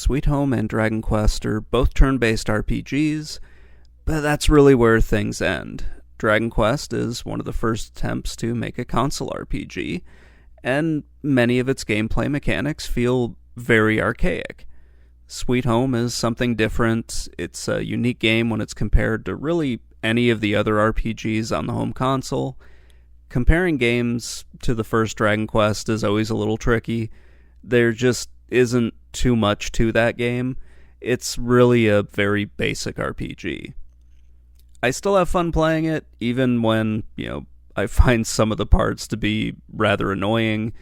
Sweet Home and Dragon Quest are both turn-based RPGs, but that's really where things end. Dragon Quest is one of the first attempts to make a console RPG, and many of its gameplay mechanics feel very archaic. Sweet Home is something different. It's a unique game when it's compared to really any of the other RPGs on the home console. Comparing games to the first Dragon Quest is always a little tricky. There just isn't too much to that game. It's really a very basic RPG. I still have fun playing it, even when, I find some of the parts to be rather annoying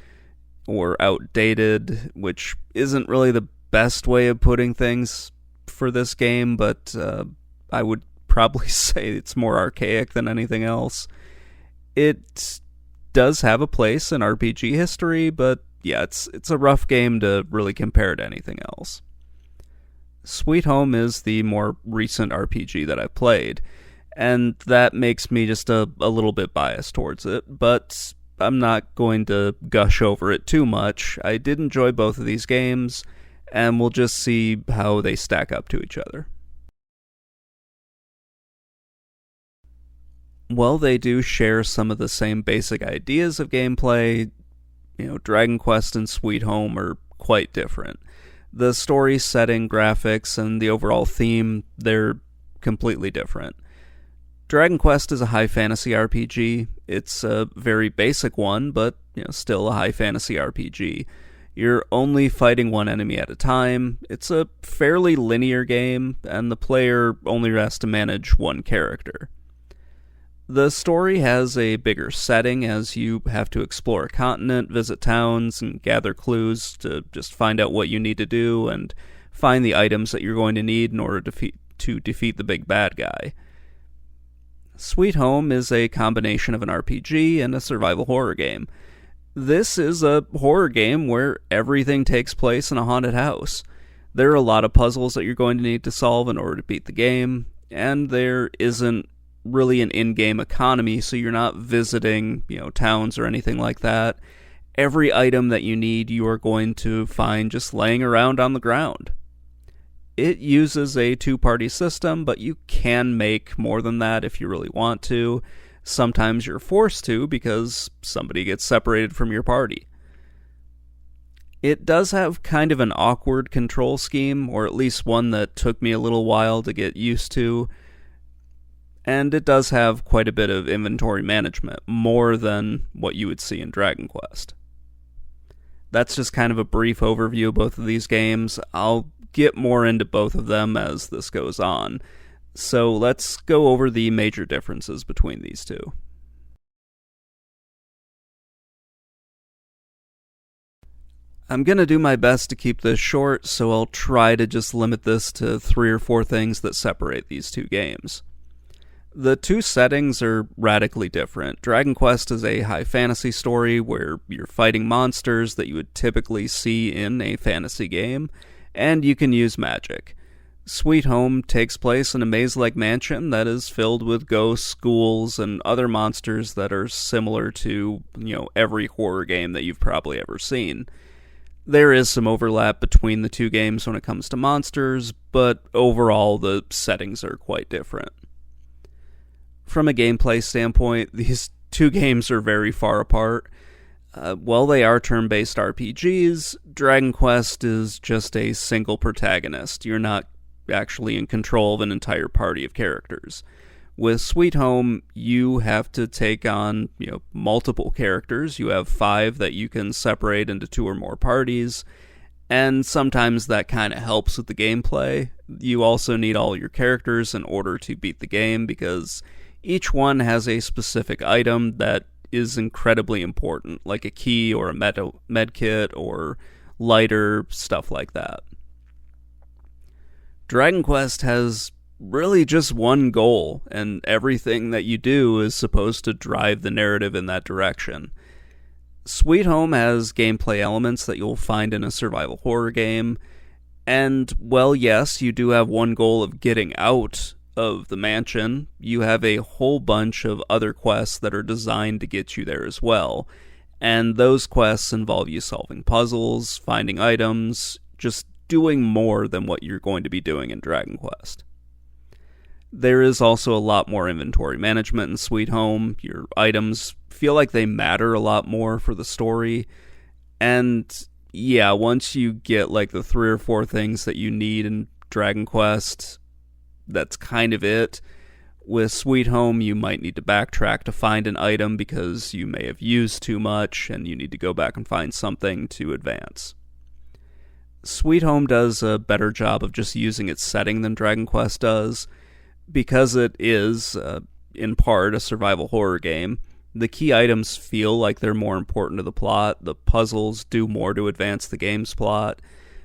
or outdated, which isn't really the best way of putting things for this game, but I would probably say it's more archaic than anything else. It does have a place in RPG history, but yeah, it's a rough game to really compare to anything else. Sweet Home is the more recent RPG that I've played, and that makes me just a little bit biased towards it, but I'm not going to gush over it too much. I did enjoy both of these games, and we'll just see how they stack up to each other. While they do share some of the same basic ideas of gameplay, Dragon Quest and Sweet Home are quite different. The story, setting, graphics, and the overall theme, they're completely different. Dragon Quest is a high fantasy RPG. It's a very basic one, but still a high fantasy RPG. You're only fighting one enemy at a time. It's a fairly linear game, and the player only has to manage one character. The story has a bigger setting as you have to explore a continent, visit towns, and gather clues to just find out what you need to do and find the items that you're going to need in order to defeat the big bad guy. Sweet Home is a combination of an RPG and a survival horror game. This is a horror game where everything takes place in a haunted house. There are a lot of puzzles that you're going to need to solve in order to beat the game, and there isn't really an in-game economy, so you're not visiting, towns or anything like that. Every item that you need, you are going to find just laying around on the ground. It uses a two-party system, but you can make more than that if you really want to. Sometimes you're forced to because somebody gets separated from your party. It does have kind of an awkward control scheme, or at least one that took me a little while to get used to. And it does have quite a bit of inventory management, more than what you would see in Dragon Quest. That's just kind of a brief overview of both of these games. I'll get more into both of them as this goes on. So let's go over the major differences between these two. I'm going to do my best to keep this short, so I'll try to just limit this to 3 or 4 things that separate these two games. The two settings are radically different. Dragon Quest is a high fantasy story where you're fighting monsters that you would typically see in a fantasy game, and you can use magic. Sweet Home takes place in a maze-like mansion that is filled with ghosts, ghouls, and other monsters that are similar to, every horror game that you've probably ever seen. There is some overlap between the two games when it comes to monsters, but overall the settings are quite different. From a gameplay standpoint, these two games are very far apart. While they are turn-based RPGs, Dragon Quest is just a single protagonist. You're not actually in control of an entire party of characters. With Sweet Home, you have to take on, multiple characters. You have 5 that you can separate into 2 or more parties, and sometimes that kind of helps with the gameplay. You also need all your characters in order to beat the game, because each one has a specific item that is incredibly important, like a key or a med kit or lighter, stuff like that. Dragon Quest has really just one goal, and everything that you do is supposed to drive the narrative in that direction. Sweet Home has gameplay elements that you'll find in a survival horror game, and, well, yes, you do have one goal of getting out of the mansion. You have a whole bunch of other quests that are designed to get you there as well, and those quests involve you solving puzzles, finding items, just doing more than what you're going to be doing in Dragon Quest. There is also a lot more inventory management in Sweet Home. Your items feel like they matter a lot more for the story. And yeah, once you get like the 3 or 4 things that you need in Dragon Quest, that's kind of it. With Sweet Home, you might need to backtrack to find an item because you may have used too much and you need to go back and find something to advance. Sweet Home does a better job of just using its setting than Dragon Quest does. Because it is, in part, a survival horror game, the key items feel like they're more important to the plot. The puzzles do more to advance the game's plot.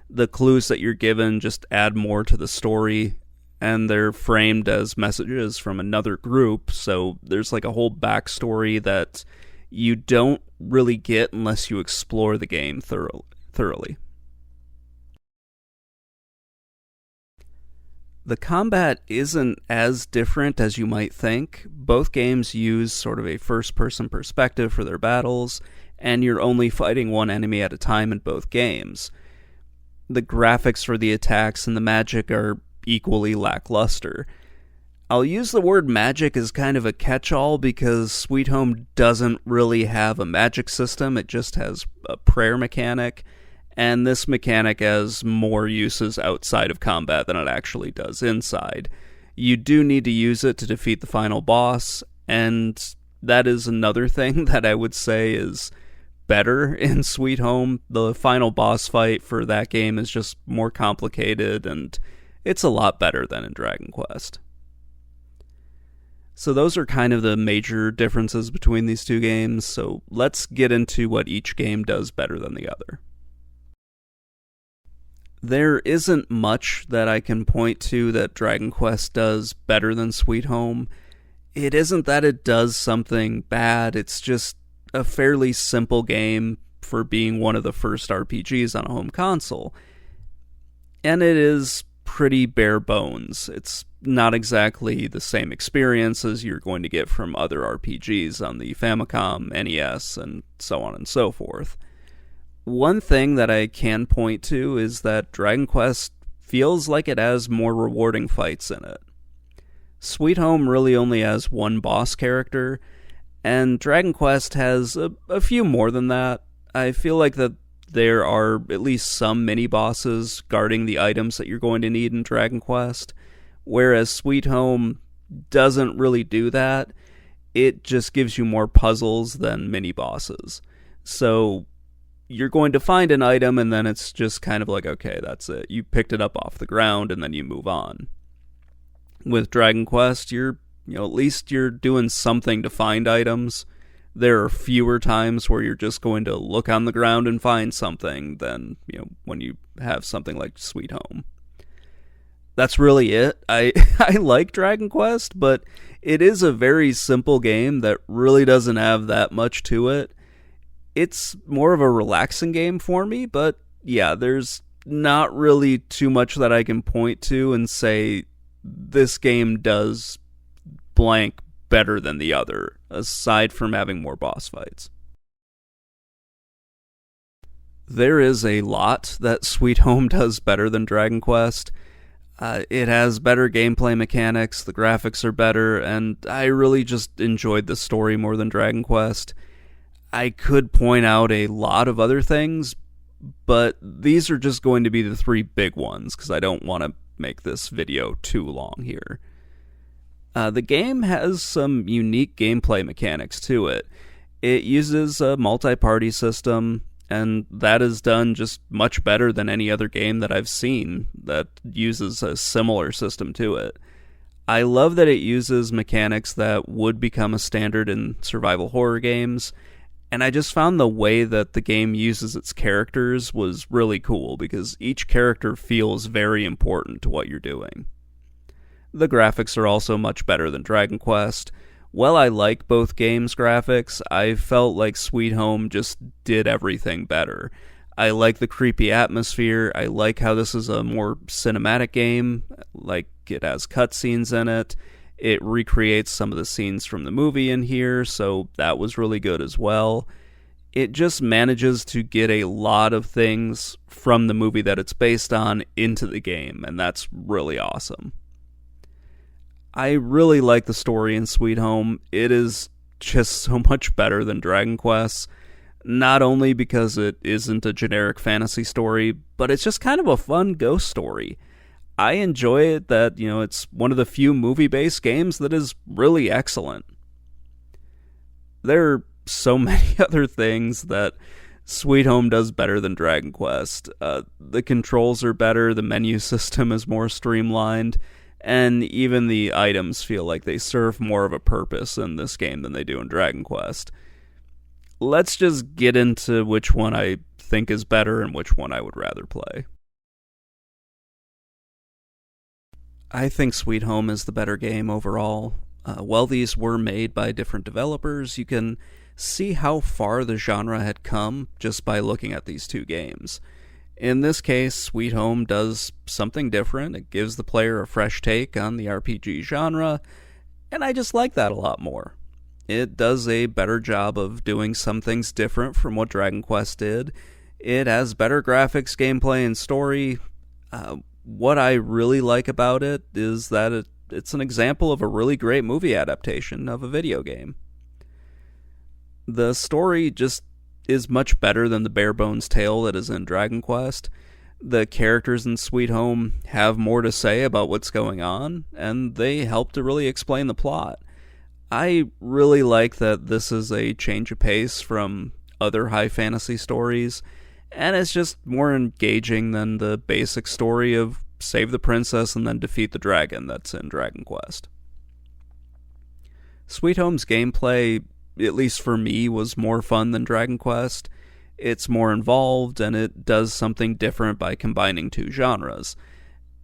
The clues that you're given just add more to the story, and they're framed as messages from another group, so there's like a whole backstory that you don't really get unless you explore the game thoroughly. The combat isn't as different as you might think. Both games use sort of a first-person perspective for their battles, and you're only fighting one enemy at a time in both games. The graphics for the attacks and the magic are equally lackluster. I'll use the word magic as kind of a catch-all because Sweet Home doesn't really have a magic system, it just has a prayer mechanic, and this mechanic has more uses outside of combat than it actually does inside. You do need to use it to defeat the final boss, and that is another thing that I would say is better in Sweet Home. The final boss fight for that game is just more complicated, and it's a lot better than in Dragon Quest. So those are kind of the major differences between these two games, so let's get into what each game does better than the other. There isn't much that I can point to that Dragon Quest does better than Sweet Home. It isn't that it does something bad, it's just a fairly simple game for being one of the first RPGs on a home console. And it is pretty bare bones. It's not exactly the same experience as you're going to get from other RPGs on the Famicom, NES, and so on and so forth. One thing that I can point to is that Dragon Quest feels like it has more rewarding fights in it. Sweet Home really only has one boss character, and Dragon Quest has a few more than that. I feel like that there are at least some mini-bosses guarding the items that you're going to need in Dragon Quest, whereas Sweet Home doesn't really do that. It just gives you more puzzles than mini-bosses. So you're going to find an item, and then it's just kind of like, okay, that's it. You picked it up off the ground, and then you move on. With Dragon Quest, at least you're doing something to find items. There are fewer times where you're just going to look on the ground and find something than, when you have something like Sweet Home. That's really it. I like Dragon Quest, but it is a very simple game that really doesn't have that much to it. It's more of a relaxing game for me, but yeah, there's not really too much that I can point to and say this game does blank better than the other, aside from having more boss fights. There is a lot that Sweet Home does better than Dragon Quest. It has better gameplay mechanics, the graphics are better, and I really just enjoyed the story more than Dragon Quest. I could point out a lot of other things, but these are just going to be the 3 big ones, because I don't want to make this video too long here. The game has some unique gameplay mechanics to it. It uses a multi-party system, and that is done just much better than any other game that I've seen that uses a similar system to it. I love that it uses mechanics that would become a standard in survival horror games, and I just found the way that the game uses its characters was really cool, because each character feels very important to what you're doing. The graphics are also much better than Dragon Quest. While I like both games' graphics, I felt like Sweet Home just did everything better. I like the creepy atmosphere, I like how this is a more cinematic game, like it has cutscenes in it. It recreates some of the scenes from the movie in here, so that was really good as well. It just manages to get a lot of things from the movie that it's based on into the game, and that's really awesome. I really like the story in Sweet Home. It is just so much better than Dragon Quest, not only because it isn't a generic fantasy story, but it's just kind of a fun ghost story. I enjoy it that, it's one of the few movie-based games that is really excellent. There are so many other things that Sweet Home does better than Dragon Quest. The controls are better, the menu system is more streamlined, and even the items feel like they serve more of a purpose in this game than they do in Dragon Quest. Let's just get into which one I think is better and which one I would rather play. I think Sweet Home is the better game overall. While these were made by different developers, you can see how far the genre had come just by looking at these two games. In this case, Sweet Home does something different. It gives the player a fresh take on the RPG genre, and I just like that a lot more. It does a better job of doing some things different from what Dragon Quest did. It has better graphics, gameplay, and story. What I really like about it is that it's an example of a really great movie adaptation of a video game. The story just is much better than the bare-bones tale that is in Dragon Quest. The characters in Sweet Home have more to say about what's going on, and they help to really explain the plot. I really like that this is a change of pace from other high fantasy stories, and it's just more engaging than the basic story of save the princess and then defeat the dragon that's in Dragon Quest. Sweet Home's gameplay, at least for me, was more fun than Dragon Quest. It's more involved, and it does something different by combining two genres.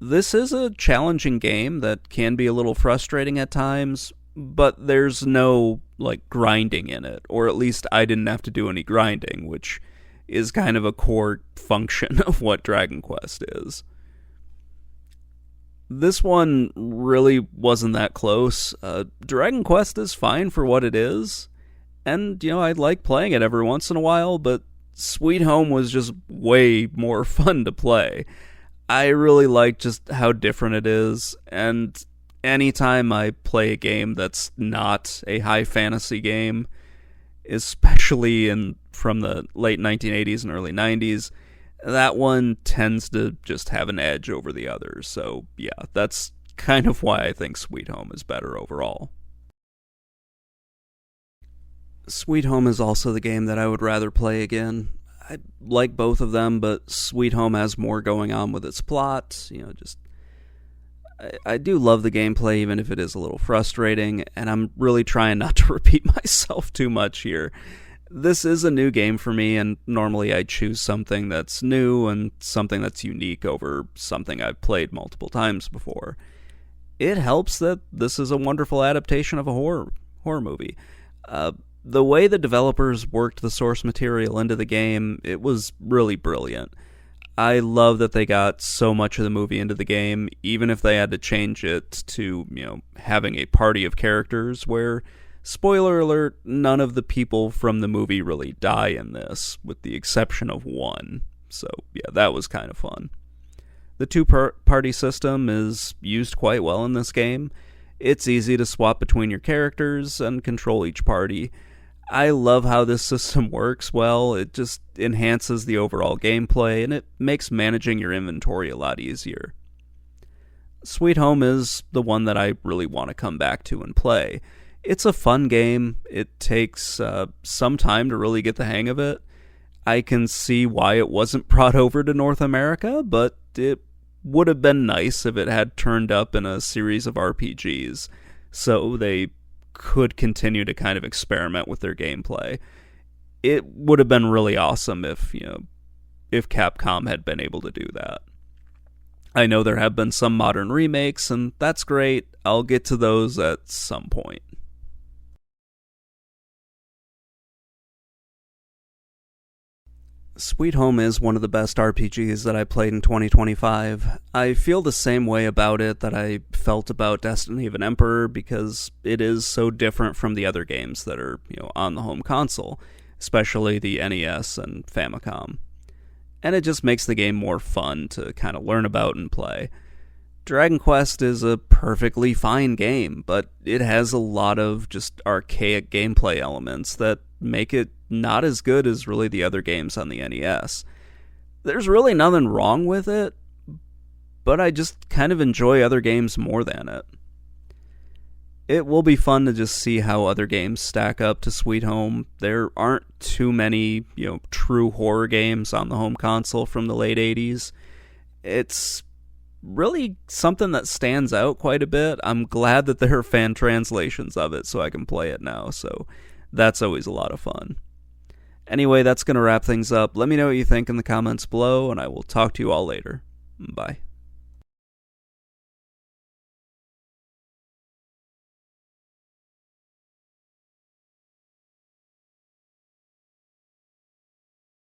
This is a challenging game that can be a little frustrating at times, but there's no, grinding in it, or at least I didn't have to do any grinding, which is kind of a core function of what Dragon Quest is. This one really wasn't that close. Dragon Quest is fine for what it is, and, I like playing it every once in a while, but Sweet Home was just way more fun to play. I really like just how different it is, and anytime I play a game that's not a high fantasy game, especially from the late 1980s and early 90s, that one tends to just have an edge over the others. So yeah, that's kind of why I think Sweet Home is better overall. Sweet Home is also the game that I would rather play again. I like both of them, but Sweet Home has more going on with its plot. I do love the gameplay, even if it is a little frustrating, and I'm really trying not to repeat myself too much here. This is a new game for me, and normally I choose something that's new and something that's unique over something I've played multiple times before. It helps that this is a wonderful adaptation of a horror movie. The way the developers worked the source material into the game, it was really brilliant. I love that they got so much of the movie into the game, even if they had to change it to, having a party of characters where, spoiler alert, none of the people from the movie really die in this, with the exception of one. So, yeah, that was kind of fun. The two-party system is used quite well in this game. It's easy to swap between your characters and control each party. I love how this system works well. It just enhances the overall gameplay, and it makes managing your inventory a lot easier. Sweet Home is the one that I really want to come back to and play. It's a fun game. It takes some time to really get the hang of it. I can see why it wasn't brought over to North America, but it would have been nice if it had turned up in a series of RPGs, so they could continue to kind of experiment with their gameplay. It would have been really awesome if Capcom had been able to do that. I know there have been some modern remakes, and that's great. I'll get to those at some point. Sweet Home is one of the best RPGs that I played in 2025. I feel the same way about it that I felt about Destiny of an Emperor, because it is so different from the other games that are, on the home console. especially the NES and Famicom. And it just makes the game more fun to kind of learn about and play. Dragon Quest is a perfectly fine game, but it has a lot of just archaic gameplay elements that make it not as good as really the other games on the NES. There's really nothing wrong with it, but I just kind of enjoy other games more than it. It will be fun to just see how other games stack up to Sweet Home. There aren't too many, true horror games on the home console from the late 80s. It's really something that stands out quite a bit. I'm glad that there are fan translations of it so I can play it now, so that's always a lot of fun. Anyway, that's going to wrap things up. Let me know what you think in the comments below, and I will talk to you all later. Bye.